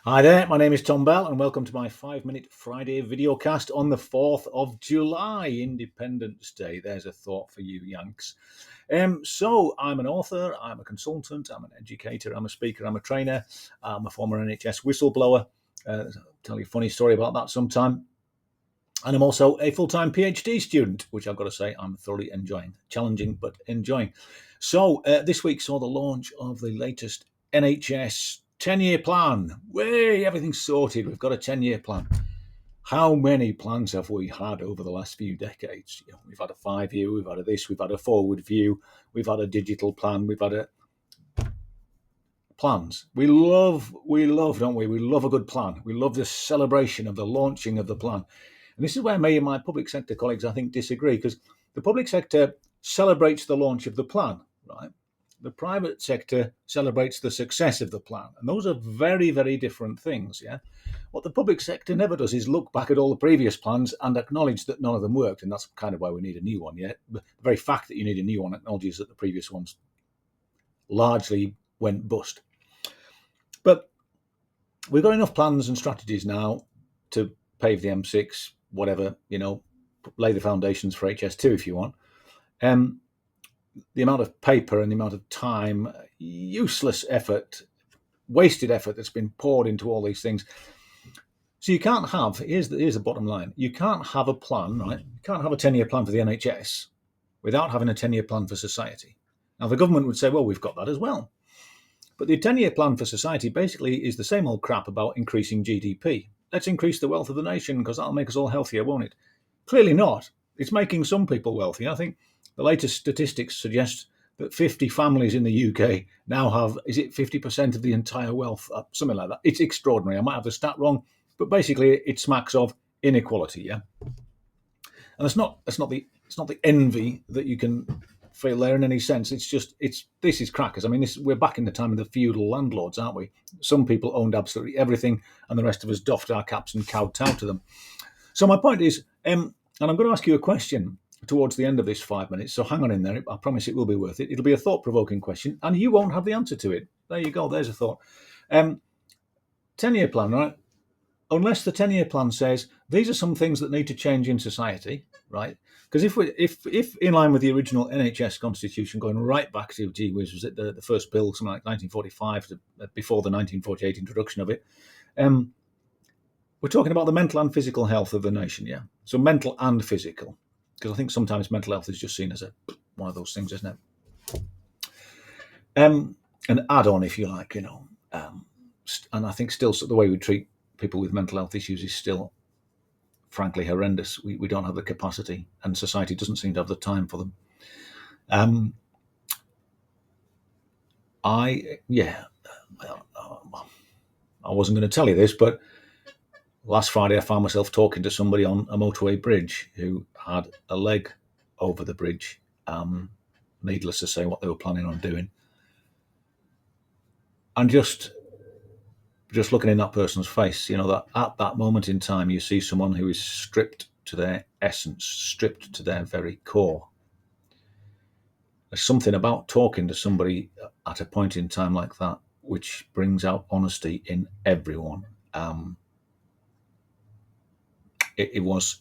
Hi there, my name is Tom Bell, and welcome to my 5-minute Friday videocast on the 4th of July, Independence Day. There's a thought for you, Yanks. So, I'm an author, I'm a consultant, I'm an educator, I'm a speaker, I'm a trainer, I'm a former NHS whistleblower. I'll tell you a funny story about that sometime. And I'm also a full-time PhD student, which I've got to say I'm thoroughly enjoying. Challenging, but enjoying. So, this week saw the launch of the latest NHS 10-year plan. Way, everything's sorted. We've got a 10-year plan. How many plans have we had over the last few decades? We've had a 5-year, we've had a this, we've had a forward view, we've had a digital plan, we've had a plans. We love, don't we? We love a good plan. We love the celebration of the launching of the plan. And this is where me and my public sector colleagues, I think, disagree, because the public sector celebrates the launch of the plan, right? The private sector celebrates the success of the plan. And those are very, very different things, yeah? What the public sector never does is look back at all the previous plans and acknowledge that none of them worked. And that's kind of why we need a new one, yeah? The very fact that you need a new one acknowledges that the previous ones largely went bust. But we've got enough plans and strategies now to pave the M6, whatever, lay the foundations for HS2 if you want. The amount of paper and the amount of time, useless effort, wasted effort that's been poured into all these things. So you can't have, here's the bottom line, you can't have a plan, right? You can't have a 10-year plan for the NHS without having a 10-year plan for society. Now, the government would say, well, we've got that as well. But the 10-year plan for society basically is the same old crap about increasing GDP. Let's increase the wealth of the nation because that'll make us all healthier, won't it? Clearly not. It's making some people wealthy. I think the latest statistics suggest that 50 families in the UK now have, is it 50% of the entire wealth? Something like that. It's extraordinary. I might have the stat wrong, but basically it smacks of inequality, yeah? And it's not the envy that you can feel there in any sense. This is crackers. I mean, we're back in the time of the feudal landlords, aren't we? Some people owned absolutely everything, and the rest of us doffed our caps and kowtowed to them. So my point is, and I'm going to ask you a question towards the end of this 5 minutes, so hang on in there. I promise it will be worth it. It'll be a thought-provoking question, and you won't have the answer to it. There you go. There's a thought. 10-year plan, right? Unless the 10-year plan says these are some things that need to change in society, right? Because if in line with the original NHS constitution, going right back to, was it the first bill, something like 1945, before the 1948 introduction of it, we're talking about the mental and physical health of the nation, yeah? So mental and physical, because I think sometimes mental health is just seen as one of those things, isn't it? An add-on, if you like, and I think still the way we treat people with mental health issues is still, frankly, horrendous. We don't have the capacity, and society doesn't seem to have the time for them. I wasn't going to tell you this, but last Friday I found myself talking to somebody on a motorway bridge who had a leg over the bridge. Needless to say what they were planning on doing. And just looking in that person's face, that at that moment in time, you see someone who is stripped to their essence, stripped to their very core. There's something about talking to somebody at a point in time like that which brings out honesty in everyone. It was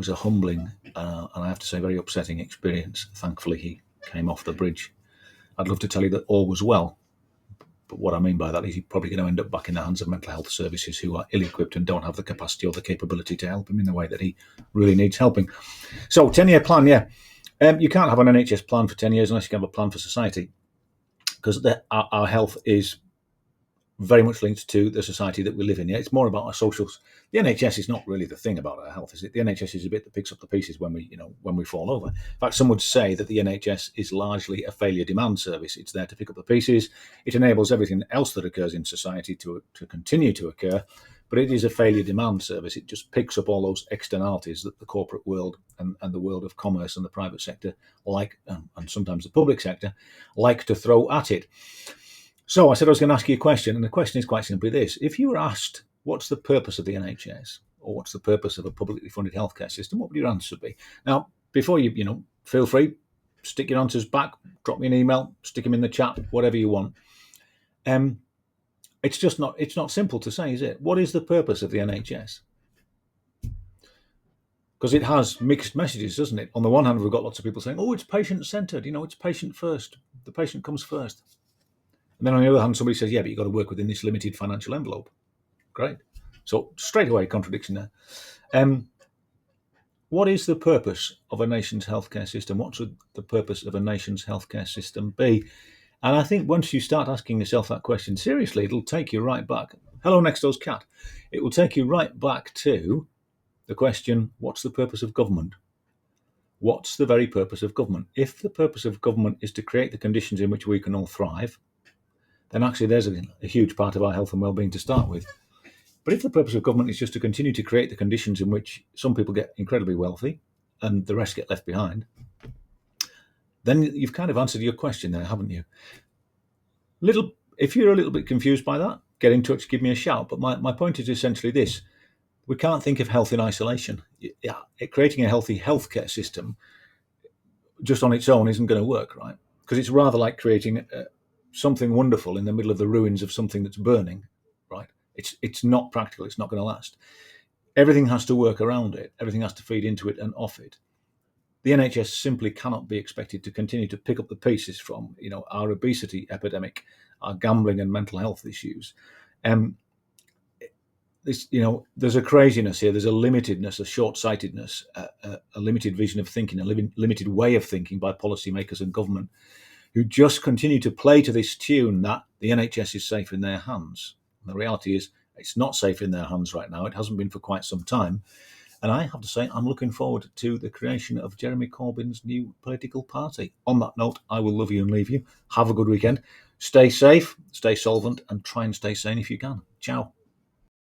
a humbling and I have to say very upsetting experience. Thankfully, he came off the bridge. I'd love to tell you that all was well. But what I mean by that is he's probably going to end up back in the hands of mental health services who are ill-equipped and don't have the capacity or the capability to help him in the way that he really needs helping. So 10-year plan, yeah. You can't have an NHS plan for 10 years unless you can have a plan for society, because our health is very much linked to the society that we live in. Yeah, it's more about our socials. The NHS is not really the thing about our health, is it? The NHS is a bit that picks up the pieces when we fall over. In fact, some would say that the NHS is largely a failure demand service. It's there to pick up the pieces. It enables everything else that occurs in society to continue to occur, but it is a failure demand service. It just picks up all those externalities that the corporate world and the world of commerce and the private sector and sometimes the public sector like to throw at it. So I said I was going to ask you a question, and the question is quite simply this. If you were asked, what's the purpose of the NHS, or what's the purpose of a publicly funded healthcare system, what would your answer be? Now, before you feel free, stick your answers back, drop me an email, stick them in the chat, whatever you want. It's not simple to say, is it? What is the purpose of the NHS? Because it has mixed messages, doesn't it? On the one hand, we've got lots of people saying, "Oh, it's patient-centred. It's patient first. The patient comes first." And then on the other hand, somebody says, "Yeah, but you've got to work within this limited financial envelope." Great. So straight away, contradiction there. What is the purpose of a nation's healthcare system? What should the purpose of a nation's healthcare system be? And I think once you start asking yourself that question seriously, it'll take you right back. Hello, next door's cat. It will take you right back to the question, what's the purpose of government? What's the very purpose of government? If the purpose of government is to create the conditions in which we can all thrive, then actually there's a huge part of our health and well-being to start with. But if the purpose of government is just to continue to create the conditions in which some people get incredibly wealthy and the rest get left behind, then you've kind of answered your question there, haven't you? If you're a little bit confused by that, get in touch, give me a shout. But my point is essentially this. We can't think of health in isolation. Creating a healthy healthcare system just on its own isn't going to work, right? Because it's rather like creating something wonderful in the middle of the ruins of something that's burning, right? It's not practical. It's not going to last. Everything has to work around it. Everything has to feed into it and off it. The NHS simply cannot be expected to continue to pick up the pieces from, our obesity epidemic, our gambling and mental health issues. There's a craziness here. There's a limitedness, a short-sightedness, a limited vision of thinking, a limited way of thinking by policymakers and government, who just continue to play to this tune that the NHS is safe in their hands. And the reality is, it's not safe in their hands right now. It hasn't been for quite some time. And I have to say, I'm looking forward to the creation of Jeremy Corbyn's new political party. On that note, I will love you and leave you. Have a good weekend. Stay safe, stay solvent, and try and stay sane if you can. Ciao.